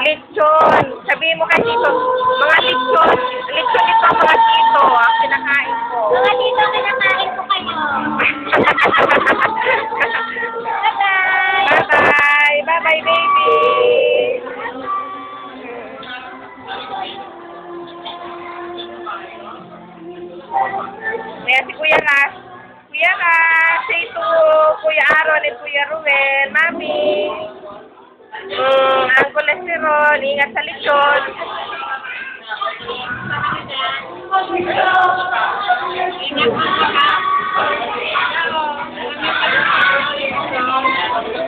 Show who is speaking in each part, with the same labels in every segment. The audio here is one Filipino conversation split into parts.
Speaker 1: Lechon. Sabihin mo kay Tito, mga lechon. Lechon ito ang mga Tito. Ang kinakain ko.
Speaker 2: Mga dito, kinakain ko kayo. Bye-bye!
Speaker 1: Bye-bye! Bye-bye, baby! Kaya si Kuya Ras. Kuya Ras, say to Kuya Aaron and Kuya Ruel, Mami. Ang kolesterol, ingat sa lechon.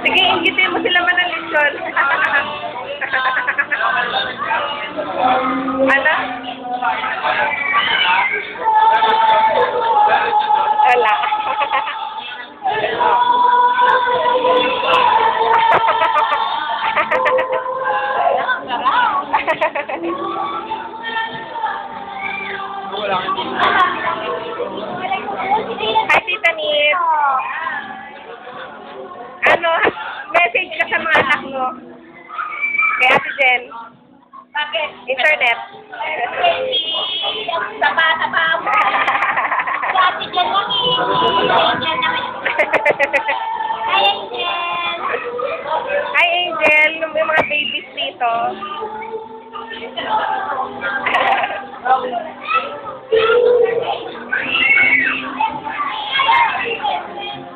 Speaker 1: Sige, ingitin mo sila man ng lechon. Ano? Wala. Hi, Tita Nip. Ano, message ka sa mga anak mo. Kay Ate Jen.
Speaker 2: Bakit?
Speaker 1: Internet.
Speaker 2: Tapa ako. Dati dyan lang eh. Dyan naman. Hi, Angel.
Speaker 1: Hi, Angel. Yung mga babies dito.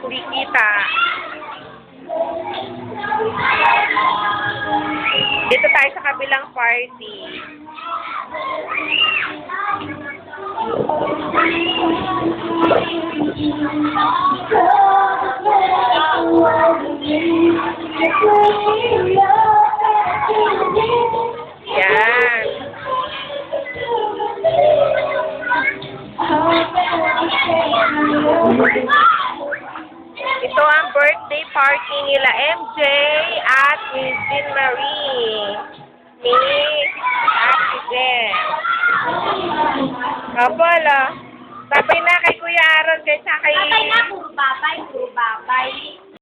Speaker 1: Hindi kita. Dito tayo sa kabilang party. Yan. Ito ang birthday party nila MJ at Miss Jean Marie. Miss Ate Jen. Opo, Babay na kay Kuya Aaron kay sa kay...
Speaker 2: Babay na, puro babay, puro babay.